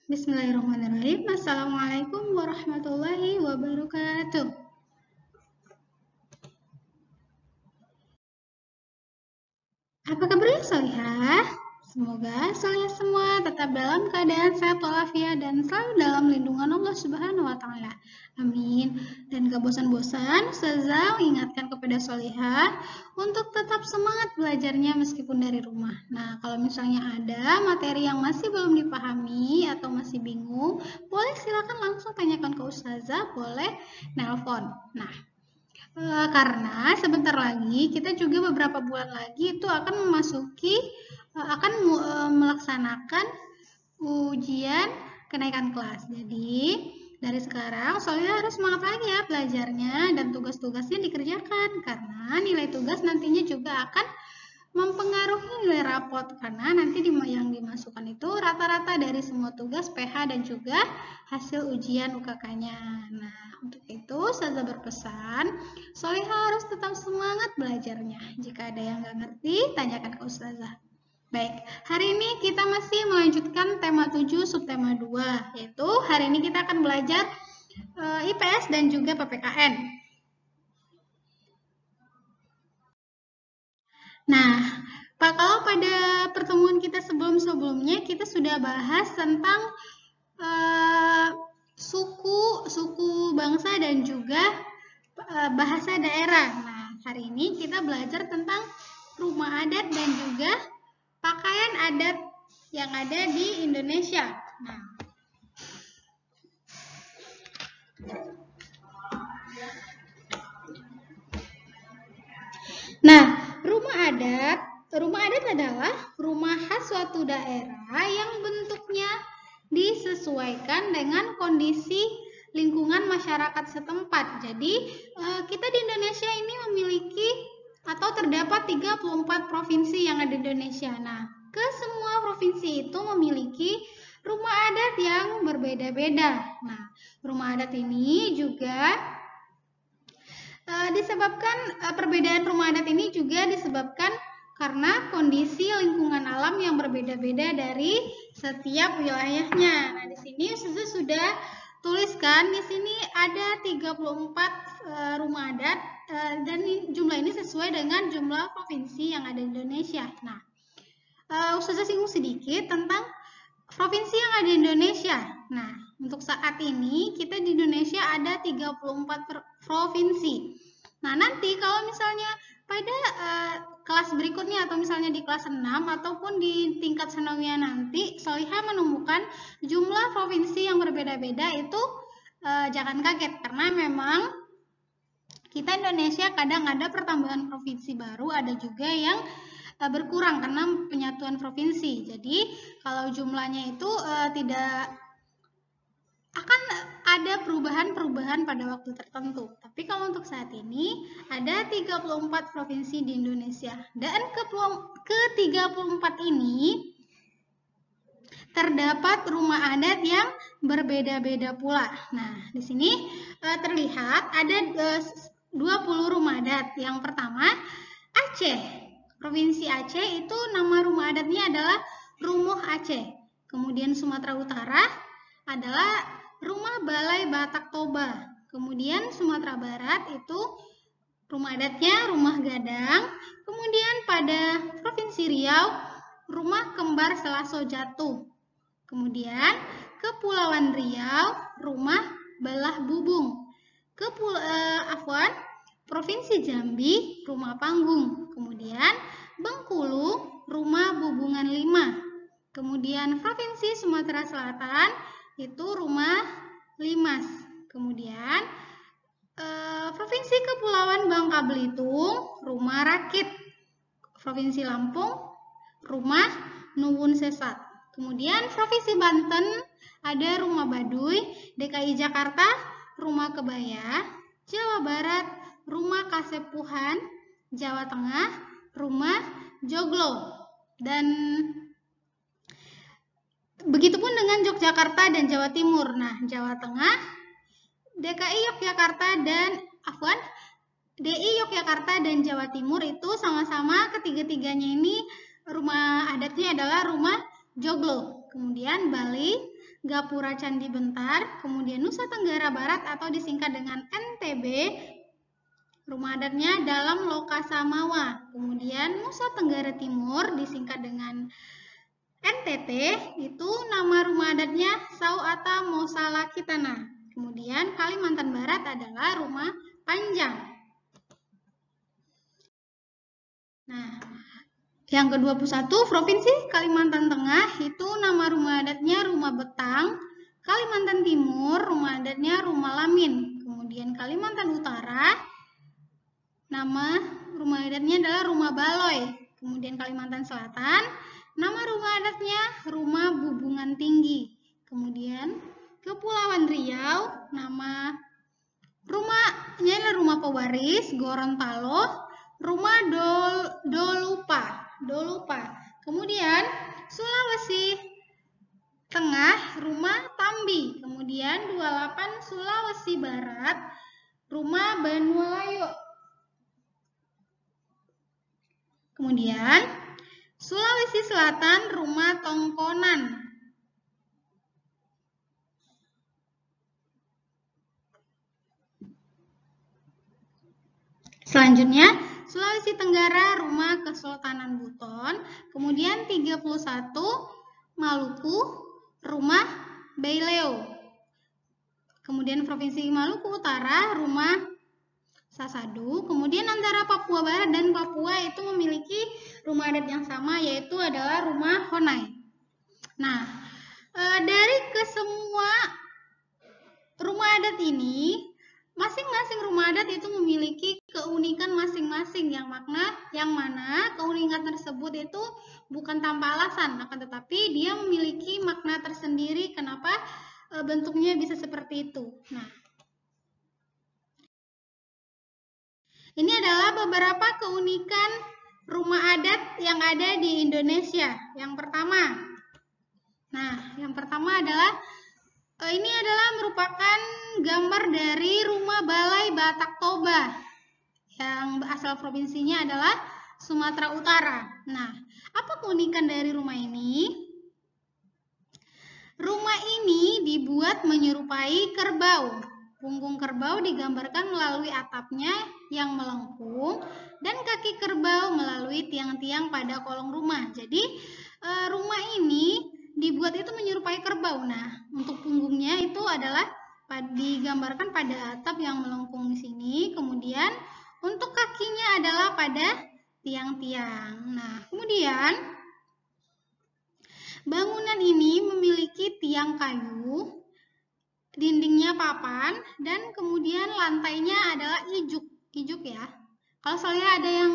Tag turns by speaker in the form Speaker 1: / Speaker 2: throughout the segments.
Speaker 1: Bismillahirrahmanirrahim. Assalamualaikum warahmatullahi wabarakatuh. Apa kabarnya Solihah? Semoga Solihah semua tetap dalam keadaan sehat walafiat dan selalu dalam lindungan Allah Subhanahu wa taala. Amin. Dan gak bosan-bosan, Ustazah mengingatkan kepada Solihah untuk tetap semangat belajarnya meskipun dari rumah. Nah, kalau misalnya ada materi yang masih belum dipahami atau masih bingung, boleh silakan langsung tanyakan ke Ustazah, boleh nelpon. Nah, karena sebentar lagi kita juga beberapa bulan lagi itu akan melaksanakan ujian kenaikan kelas. Jadi dari sekarang Solihah harus semangat lagi ya belajarnya dan tugas-tugasnya dikerjakan karena nilai tugas nantinya juga akan mempengaruhi nilai rapot karena nanti yang dimasukkan itu rata-rata dari semua tugas PH dan juga hasil ujian UKK-nya. Nah, untuk itu saya berpesan, Solihah harus tetap semangat belajarnya. Jika ada yang nggak ngerti, tanyakan ke Ustazah. Baik, hari ini kita masih melanjutkan tema 7 subtema 2, yaitu hari ini kita akan belajar IPS dan juga PPKN. Nah, Pak, kalau pada pertemuan kita sebelumnya kita sudah bahas tentang suku bangsa dan juga bahasa daerah. Nah, hari ini kita belajar tentang rumah adat dan juga pakaian adat yang ada di Indonesia. Nah, rumah adat adalah rumah khas suatu daerah yang bentuknya disesuaikan dengan kondisi lingkungan masyarakat setempat. Jadi, kita di Indonesia ini memiliki atau terdapat 34 provinsi yang ada di Indonesia. Nah, ke semua provinsi itu memiliki rumah adat yang berbeda-beda. Nah, rumah adat ini juga perbedaan rumah adat ini juga disebabkan karena kondisi lingkungan alam yang berbeda-beda dari setiap wilayahnya. Nah, di sini sudah tuliskan di sini ada 34 rumah adat dan jumlah ini sesuai dengan jumlah provinsi yang ada di Indonesia. Nah, Ustazah singgung sedikit tentang provinsi yang ada di Indonesia. Nah, untuk saat ini kita di Indonesia ada 34 provinsi. Nah, nanti kalau misalnya pada kelas berikutnya atau misalnya di kelas 6 ataupun di tingkat sanawiyah nanti, Solihah menemukan jumlah provinsi yang berbeda-beda itu jangan kaget karena memang kita Indonesia kadang ada pertambahan provinsi baru, ada juga yang berkurang karena penyatuan provinsi. Jadi kalau jumlahnya itu tidak akan ada perubahan-perubahan pada waktu tertentu. Tapi kalau untuk saat ini ada 34 provinsi di Indonesia dan ke 34 ini terdapat rumah adat yang berbeda-beda pula. Nah, di sini terlihat ada 20 rumah adat. Yang pertama, Aceh. Provinsi Aceh itu nama rumah adatnya adalah Rumuh Aceh. Kemudian Sumatera Utara adalah Rumah Balai Batak Toba. Kemudian Sumatera Barat itu rumah adatnya Rumah Gadang. Kemudian pada Provinsi Riau, Rumah Kembar Selaso Jatuh. Kemudian Kepulauan Riau, Rumah Belah Bubung. Provinsi Jambi, Rumah Panggung. Kemudian Bengkulu, Rumah Bubungan 5. Kemudian Provinsi Sumatera Selatan itu Rumah Limas. Kemudian Provinsi Kepulauan Bangka Belitung, Rumah Rakit. Provinsi Lampung, Rumah Nuwun Sesat. Kemudian Provinsi Banten ada Rumah Baduy, DKI Jakarta, Rumah Kebaya, Jawa Barat, Rumah Kasepuhan, Jawa Tengah, Rumah Joglo. Dan begitupun dengan Yogyakarta dan Jawa Timur. Nah, Jawa Tengah, DKI Yogyakarta dan Jawa Timur itu sama-sama ketiga-tiganya ini rumah adatnya adalah Rumah Joglo. kemudian Bali, Gapura Candi Bentar, kemudian Nusa Tenggara Barat atau disingkat dengan NTB, rumah adatnya Dalam Lokasamawa. Kemudian Nusa Tenggara Timur disingkat dengan NTT, itu nama rumah adatnya Sauata Mosalakitana. Kemudian Kalimantan Barat adalah rumah Panjang. Nah, yang ke-21 Provinsi Kalimantan Tengah itu nama rumah adatnya Rumah Betang. Kalimantan Timur rumah adatnya Rumah Lamin. Kemudian Kalimantan Utara nama rumah adatnya adalah Rumah Baloy. Kemudian Kalimantan Selatan nama rumah adatnya Rumah Bubungan Tinggi. Kemudian Kepulauan Riau nama rumahnya adalah Rumah Pewaris, Gorontalo, Rumah Dolupa. Kemudian Sulawesi Tengah, Rumah Tambi. Kemudian 28 Sulawesi Barat, Rumah Banualayo. Kemudian Sulawesi Selatan, Rumah Tongkonan. Selanjutnya Sulawesi Tenggara, Rumah Kesultanan Buton. Kemudian 31 Maluku, Rumah Baileo. Kemudian Provinsi Maluku Utara, Rumah Sasadu. Kemudian antara Papua Barat dan Papua itu memiliki rumah adat yang sama, yaitu adalah Rumah Honai. Nah, dari kesemua rumah adat ini, masing-masing rumah adat itu memiliki keunikan masing-masing yang mana keunikan tersebut itu bukan tanpa alasan, akan tetapi dia memiliki makna tersendiri kenapa bentuknya bisa seperti itu. Nah, ini adalah beberapa keunikan rumah adat yang ada di Indonesia. Yang pertama adalah ini adalah merupakan gambar dari rumah Balai Batak Toba yang asal provinsinya adalah Sumatera Utara. Nah, apa keunikan dari rumah ini? Rumah ini dibuat menyerupai kerbau. Punggung kerbau digambarkan melalui atapnya yang melengkung dan kaki kerbau melalui tiang-tiang pada kolong rumah. Jadi rumah ini dibuat itu menyerupai kerbau. Nah, untuk punggungnya itu adalah digambarkan pada atap yang melengkung di sini. Kemudian untuk kakinya adalah pada tiang-tiang. Nah, kemudian bangunan ini memiliki tiang kayu, dindingnya papan, dan kemudian lantainya adalah ijuk ya. Kalau soalnya ada yang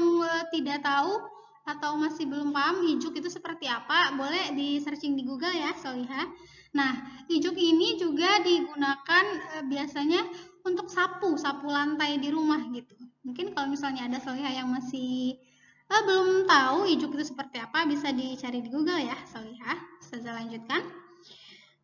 Speaker 1: tidak tahu atau masih belum paham ijuk itu seperti apa, boleh di searching di Google ya, Soliha. Nah, ijuk ini juga digunakan biasanya untuk sapu lantai di rumah gitu. Mungkin kalau misalnya ada Soliha yang masih belum tahu ijuk itu seperti apa, bisa dicari di Google ya, Soliha. Saya lanjutkan.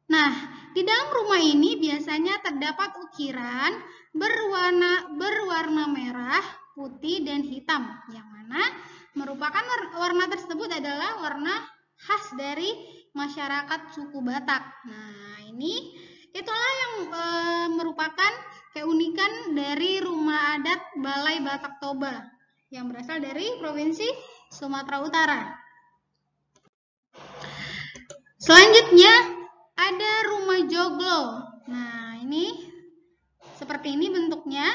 Speaker 1: Nah, di dalam rumah ini biasanya terdapat ukiran berwarna merah, putih, dan hitam, yang mana merupakan warna tersebut adalah warna khas dari masyarakat suku Batak. Nah, itulah yang merupakan keunikan dari rumah adat Balai Batak Toba yang berasal dari Provinsi Sumatera Utara. Selanjutnya ada rumah joglo. Nah, ini seperti ini bentuknya.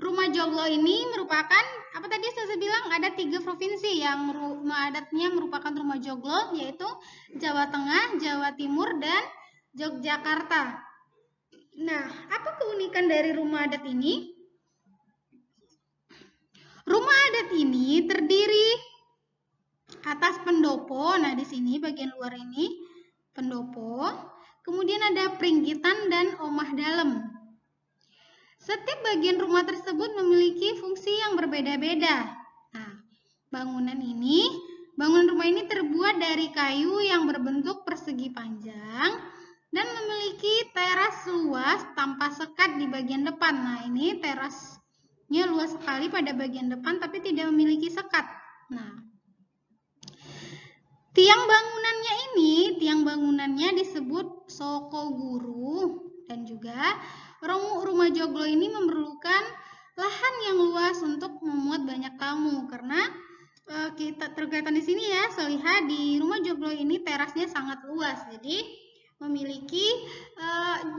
Speaker 1: Rumah joglo ini merupakan, apa tadi saya bilang, ada 3 provinsi yang rumah adatnya merupakan rumah joglo, yaitu Jawa Tengah, Jawa Timur, dan Yogyakarta. Nah, apa keunikan dari rumah adat ini? Rumah adat ini terdiri atas pendopo. Nah, di sini bagian luar ini pendopo, kemudian ada peringgitan dan omah dalam. Setiap bagian rumah tersebut memiliki fungsi yang berbeda-beda. Nah, bangunan rumah ini terbuat dari kayu yang berbentuk persegi panjang dan memiliki teras luas tanpa sekat di bagian depan. Nah, ini terasnya luas sekali pada bagian depan tapi tidak memiliki sekat. Nah, Tiang bangunannya disebut Sokoguru, dan juga rumah joglo ini memerlukan lahan yang luas untuk memuat banyak tamu, karena kita terkelihatan di sini ya, lihat di rumah joglo ini terasnya sangat luas, jadi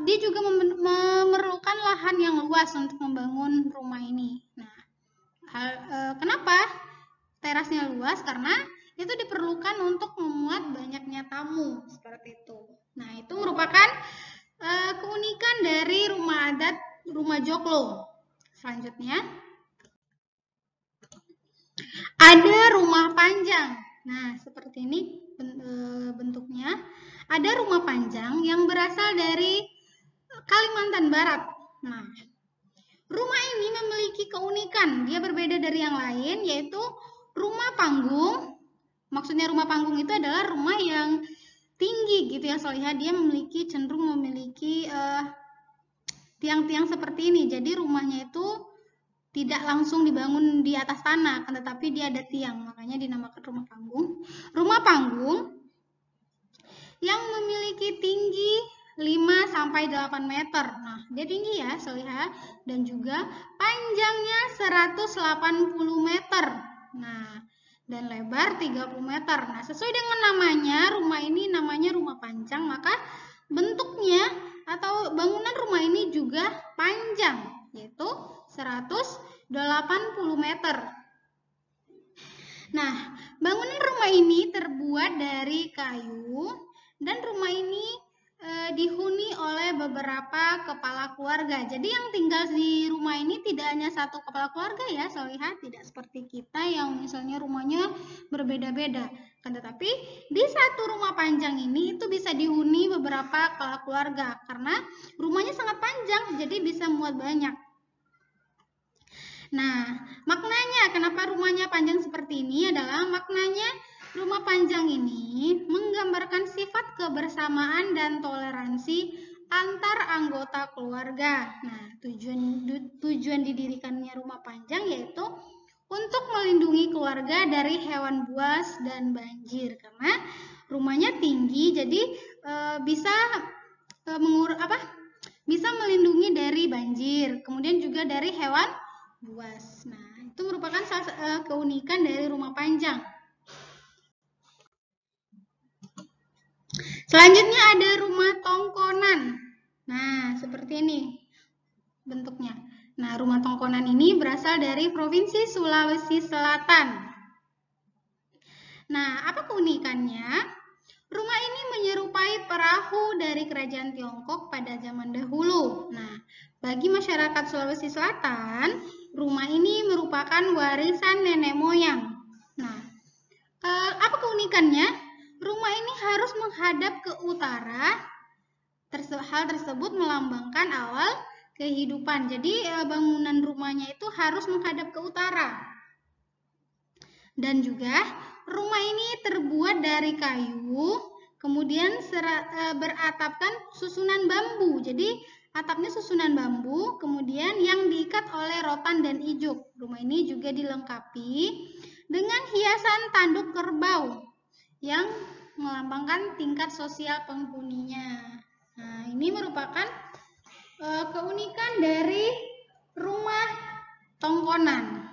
Speaker 1: dia juga memerlukan lahan yang luas untuk membangun rumah ini. Nah, kenapa terasnya luas? Karena itu diperlukan untuk memuat banyaknya tamu, seperti itu. Nah, itu merupakan keunikan dari rumah adat rumah joglo. Selanjutnya ada rumah panjang. Nah, seperti ini bentuknya. Ada rumah panjang yang berasal dari Kalimantan Barat. Nah, rumah ini memiliki keunikan. Dia berbeda dari yang lain, yaitu rumah panggung. Maksudnya rumah panggung itu adalah rumah yang tinggi gitu ya, soalnya dia cenderung memiliki tiang-tiang seperti ini. Jadi rumahnya itu tidak langsung dibangun di atas tanah, tetapi dia ada tiang, makanya dinamakan rumah panggung. Rumah panggung yang memiliki tinggi 5-8 meter. Nah, dia tinggi ya, lihat, dan juga panjangnya 180 meter. Nah, dan lebar 30 meter. Nah, sesuai dengan namanya, rumah ini namanya rumah panjang, maka bentuknya atau bangunan rumah ini juga panjang, yaitu 180 meter. Nah, bangunan rumah ini terbuat dari kayu, dan rumah ini dihuni oleh beberapa kepala keluarga. Jadi yang tinggal di rumah ini tidak hanya satu kepala keluarga ya, lihat, tidak seperti kita yang misalnya rumahnya berbeda-beda. Tetapi di satu rumah panjang ini itu bisa dihuni beberapa kepala keluarga karena rumahnya sangat panjang, jadi bisa muat banyak. Nah, maknanya kenapa rumahnya panjang seperti ini adalah maknanya rumah panjang ini menggambarkan sifat kebersamaan dan toleransi antar anggota keluarga. Nah, tujuan didirikannya rumah panjang yaitu untuk melindungi keluarga dari hewan buas dan banjir, karena rumahnya tinggi, jadi bisa melindungi dari banjir, kemudian juga dari hewan buas. Nah, itu merupakan keunikan dari rumah panjang. Selanjutnya ada rumah tongkonan. Nah, seperti ini bentuknya. Nah, rumah tongkonan ini berasal dari Provinsi Sulawesi Selatan. Nah, apa keunikannya? Rumah ini menyerupai perahu dari kerajaan Tiongkok pada zaman dahulu. Nah, bagi masyarakat Sulawesi Selatan, rumah ini merupakan warisan nenek moyang. Nah, apa keunikannya? Rumah ini harus menghadap ke utara. Hal tersebut melambangkan awal kehidupan. Jadi bangunan rumahnya itu harus menghadap ke utara. Dan juga rumah ini terbuat dari kayu, kemudian beratapkan susunan bambu. Jadi atapnya susunan bambu, kemudian yang diikat oleh rotan dan ijuk. Rumah ini juga dilengkapi dengan hiasan tanduk kerbau yang melambangkan tingkat sosial penghuninya. Nah, ini merupakan keunikan dari rumah tongkonan.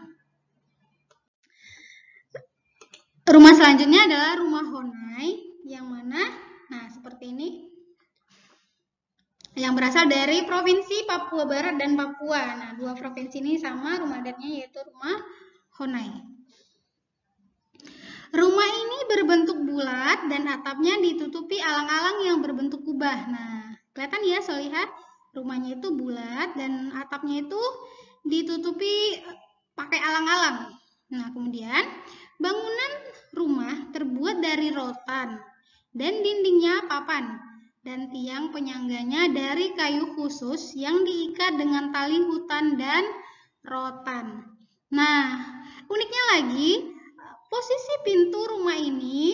Speaker 1: Rumah selanjutnya adalah rumah Honai, yang mana, nah seperti ini, yang berasal dari Provinsi Papua Barat dan Papua. Nah, dua provinsi ini sama rumah adatnya, yaitu rumah Honai. Rumah ini berbentuk bulat dan atapnya ditutupi alang-alang yang berbentuk kubah. Nah, kelihatan ya, lihat, rumahnya itu bulat dan atapnya itu ditutupi pakai alang-alang. Nah, kemudian bangunan rumah terbuat dari rotan dan dindingnya papan, dan tiang penyangganya dari kayu khusus yang diikat dengan tali hutan dan rotan. Nah, uniknya lagi, posisi pintu rumah ini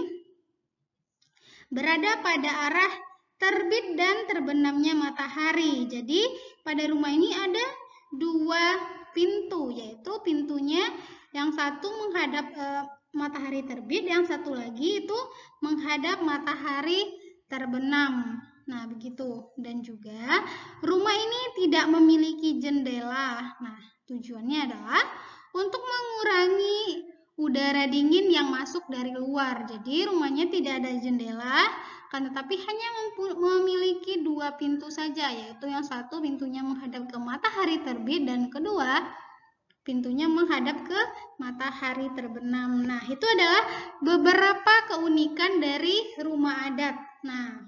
Speaker 1: berada pada arah terbit dan terbenamnya matahari. Jadi pada rumah ini ada dua pintu, yaitu pintunya yang satu menghadap matahari terbit, yang satu lagi itu menghadap matahari terbenam. Nah, begitu. Dan juga rumah ini tidak memiliki jendela. Nah, tujuannya adalah untuk mengurangi udara dingin yang masuk dari luar. Jadi, rumahnya tidak ada jendela, kan tetapi hanya memiliki 2 pintu saja, yaitu yang satu pintunya menghadap ke matahari terbit dan kedua pintunya menghadap ke matahari terbenam. Nah, itu adalah beberapa keunikan dari rumah adat. Nah,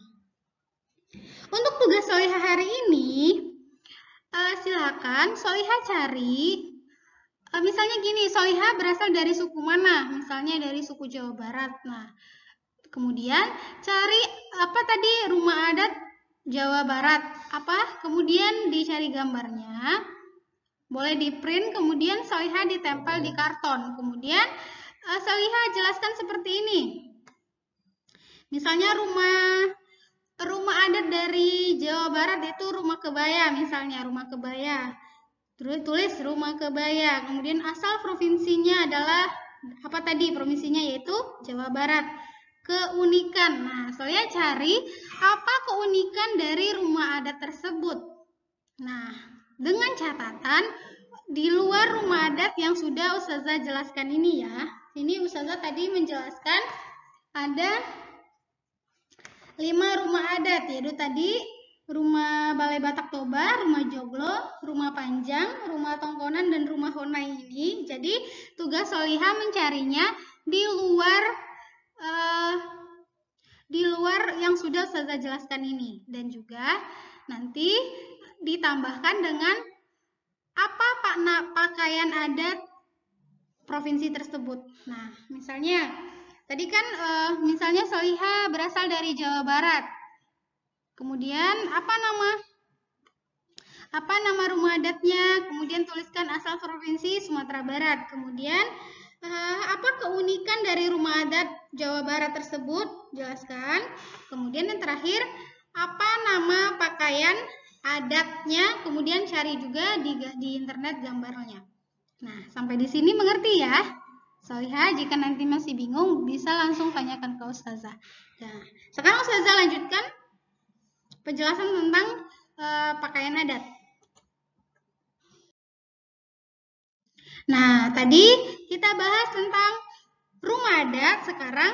Speaker 1: untuk tugas Solihah hari ini, silakan Solihah cari. Misalnya gini, Solihah berasal dari suku mana? Misalnya dari suku Jawa Barat. Nah, kemudian cari apa tadi, rumah adat Jawa Barat. Apa? Kemudian dicari gambarnya. Boleh di print, kemudian Solihah ditempel di karton. Kemudian Solihah jelaskan seperti ini. Misalnya rumah adat dari Jawa Barat itu rumah kebaya, misalnya rumah kebaya. Terus tulis rumah kebaya. Kemudian asal provinsinya adalah apa tadi? Provinsinya yaitu Jawa Barat. Keunikan. Nah, Solihah cari apa keunikan dari rumah adat tersebut. Nah, dengan catatan di luar rumah adat yang sudah Ustazah jelaskan ini ya. Ini Ustazah tadi menjelaskan ada 5 rumah adat, yaitu tadi rumah Balai Batak Toba, rumah Joglo, rumah Panjang, rumah Tongkonan, dan rumah Honai ini. Jadi tugas Solihah mencarinya di luar yang sudah Ustazah jelaskan ini, dan juga nanti ditambahkan dengan apa pakaian adat provinsi tersebut. Nah, misalnya tadi kan misalnya Solihah berasal dari Jawa Barat. Kemudian apa nama rumah adatnya? Kemudian tuliskan asal provinsi Sumatera Barat. Kemudian apa keunikan dari rumah adat Jawa Barat tersebut? Jelaskan. Kemudian yang terakhir, apa nama pakaian adatnya? Kemudian cari juga di internet gambarnya. Nah, sampai di sini mengerti ya? Solihah, jika nanti masih bingung, bisa langsung tanyakan ke Ustazah. Nah, sekarang Ustazah lanjutkan penjelasan tentang pakaian adat. Nah, tadi kita bahas tentang rumah adat, sekarang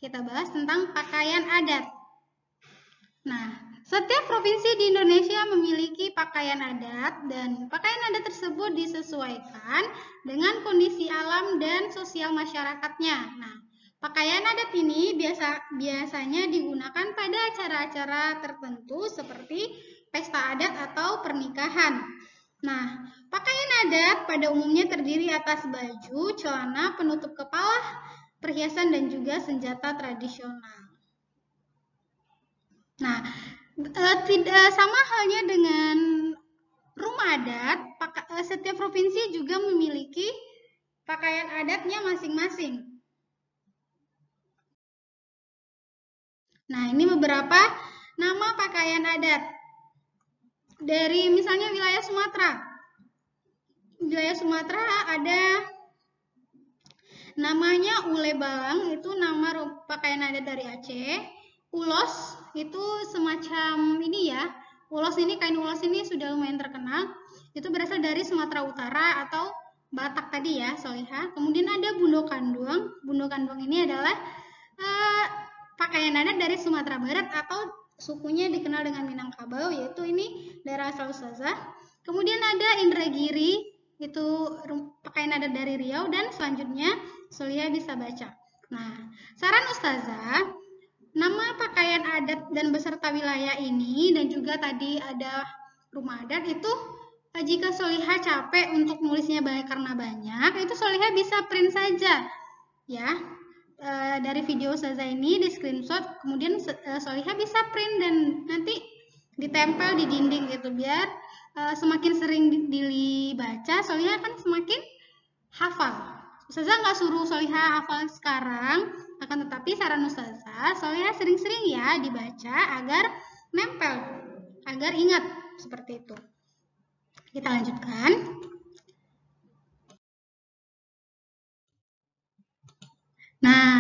Speaker 1: kita bahas tentang pakaian adat. Nah, setiap provinsi di Indonesia memiliki pakaian adat, dan pakaian adat tersebut disesuaikan dengan kondisi alam dan sosial masyarakatnya. Nah, pakaian adat ini biasanya digunakan pada acara-acara tertentu seperti pesta adat atau pernikahan. Nah, pakaian adat pada umumnya terdiri atas baju, celana, penutup kepala, perhiasan, dan juga senjata tradisional. Nah, tidak sama halnya dengan rumah adat, setiap provinsi juga memiliki pakaian adatnya masing-masing. Nah, ini beberapa nama pakaian adat dari misalnya wilayah Sumatera. Wilayah Sumatera ada namanya Ule Balang, itu nama pakaian adat dari Aceh. Ulos itu semacam ini ya. Kain ulos ini sudah lumayan terkenal. Itu berasal dari Sumatera Utara atau Batak tadi ya, Solihah. Kemudian ada Bundo Kanduang. Bundo Kanduang ini adalah pakaian adat dari Sumatera Barat atau sukunya dikenal dengan Minangkabau, yaitu ini daerah asal Ustazah. Kemudian ada Indragiri, itu pakaian adat dari Riau, dan selanjutnya Solihah bisa baca. Nah, saran Ustazah, nama pakaian adat dan beserta wilayah ini dan juga tadi ada rumah adat itu jika Solihah capek untuk nulisnya karena banyak, itu Solihah bisa print saja ya. Dari video Ustazah ini di screenshot, kemudian Solihah bisa print dan nanti ditempel di dinding gitu, biar semakin sering dibaca Solihah kan semakin hafal. Ustazah nggak suruh Solihah hafal sekarang, akan tetapi saran Ustazah, Solihah sering-sering ya dibaca agar nempel, agar ingat, seperti itu. Kita lanjutkan. Nah,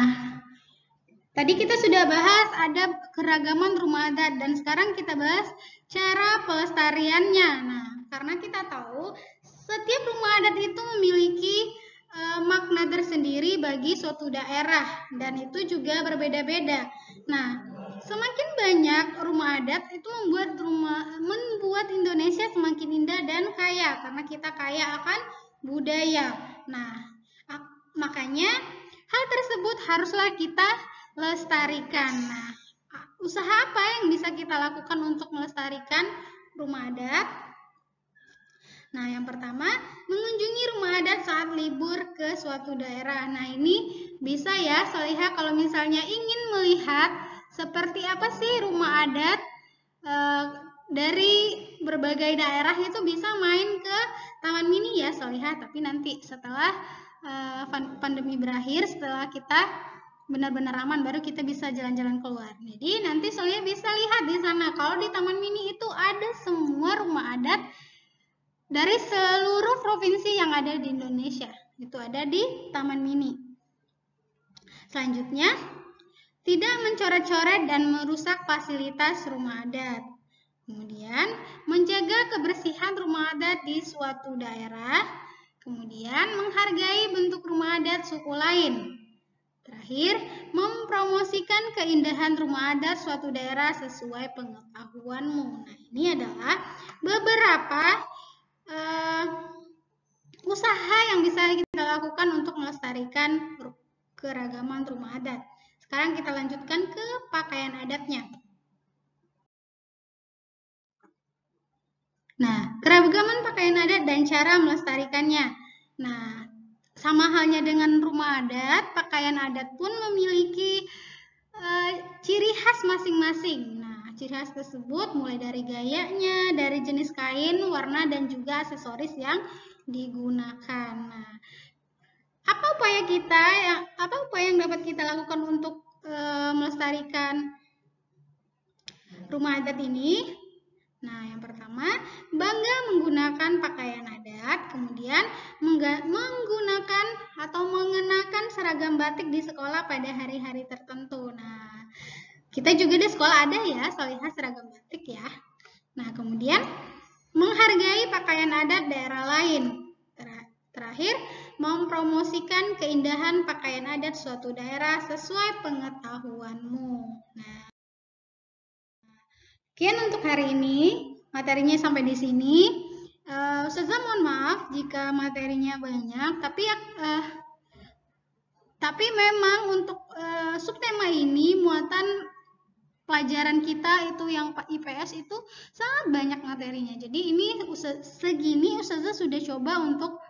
Speaker 1: tadi kita sudah bahas ada keragaman rumah adat dan sekarang kita bahas cara pelestariannya. Nah, karena kita tahu setiap rumah adat itu memiliki makna tersendiri bagi suatu daerah dan itu juga berbeda-beda. Nah, semakin banyak rumah adat itu membuat Indonesia semakin indah dan kaya karena kita kaya akan budaya. Nah, makanya hal tersebut haruslah kita lestarikan. Nah, usaha apa yang bisa kita lakukan untuk melestarikan rumah adat? Nah, yang pertama, mengunjungi rumah adat saat libur ke suatu daerah. Nah, ini bisa ya, Solihah, kalau misalnya ingin melihat seperti apa sih rumah adat dari berbagai daerah itu bisa main ke Taman Mini ya, Solihah. Tapi nanti setelah pandemi berakhir, setelah kita benar-benar aman baru kita bisa jalan-jalan keluar. Jadi nanti Solihah bisa lihat di sana kalau di Taman Mini itu ada semua rumah adat dari seluruh provinsi yang ada di Indonesia. Itu ada di Taman Mini. Selanjutnya, tidak mencoret-coret dan merusak fasilitas rumah adat. Kemudian, menjaga kebersihan rumah adat di suatu daerah. Kemudian, menghargai bentuk rumah adat suku lain. Terakhir, mempromosikan keindahan rumah adat suatu daerah sesuai pengetahuanmu. Nah, ini adalah beberapa usaha yang bisa kita lakukan untuk melestarikan keragaman rumah adat. Sekarang kita lanjutkan ke pakaian adatnya. Nah, keragaman pakaian adat dan cara melestarikannya. Nah, sama halnya dengan rumah adat, pakaian adat pun memiliki ciri khas masing-masing. Nah, ciri khas tersebut mulai dari gayanya, dari jenis kain, warna, dan juga aksesoris yang digunakan. Nah, apa upaya yang dapat kita lakukan untuk melestarikan rumah adat ini? Nah, yang pertama, bangga menggunakan pakaian adat, kemudian menggunakan atau mengenakan seragam batik di sekolah pada hari-hari tertentu. Nah, kita juga di sekolah ada ya, Solihah seragam batik ya. Nah, kemudian menghargai pakaian adat daerah lain. Terakhir, mempromosikan keindahan pakaian adat suatu daerah sesuai pengetahuanmu. Nah, sekian untuk hari ini, materinya sampai di sini. Ustazah mohon maaf jika materinya banyak, tapi memang untuk subtema ini muatan pelajaran kita itu yang IPS itu sangat banyak materinya. Jadi ini segini Ustazah sudah coba untuk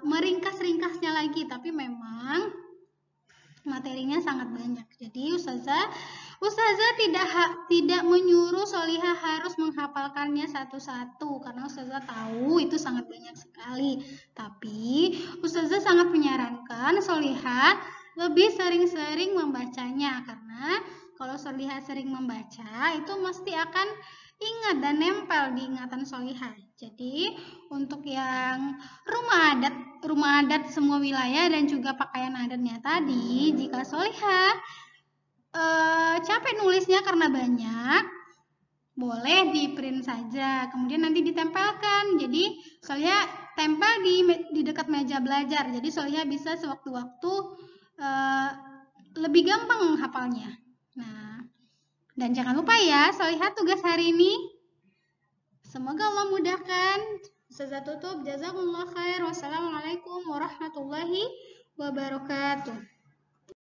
Speaker 1: meringkas-ringkasnya lagi, tapi memang materinya sangat banyak. Jadi Ustazah tidak menyuruh Solihah harus menghafalkannya satu-satu karena Ustazah tahu itu sangat banyak sekali. Tapi Ustazah sangat menyarankan Solihah lebih sering-sering membacanya karena kalau Solihah sering membaca itu mesti akan ingat dan nempel di ingatan Solihah. Jadi untuk yang rumah adat semua wilayah dan juga pakaian adatnya tadi, jika Solihah capek nulisnya karena banyak, boleh di print saja, kemudian nanti ditempelkan. Jadi Solihah tempel di dekat meja belajar. Jadi Solihah bisa sewaktu-waktu lebih gampang menghafalnya. Nah, dan jangan lupa ya, Solihah tugas hari ini. Semoga Allah mudahkan. Ustazah tutup. Jazakumullah khair. Wassalamualaikum warahmatullahi wabarakatuh.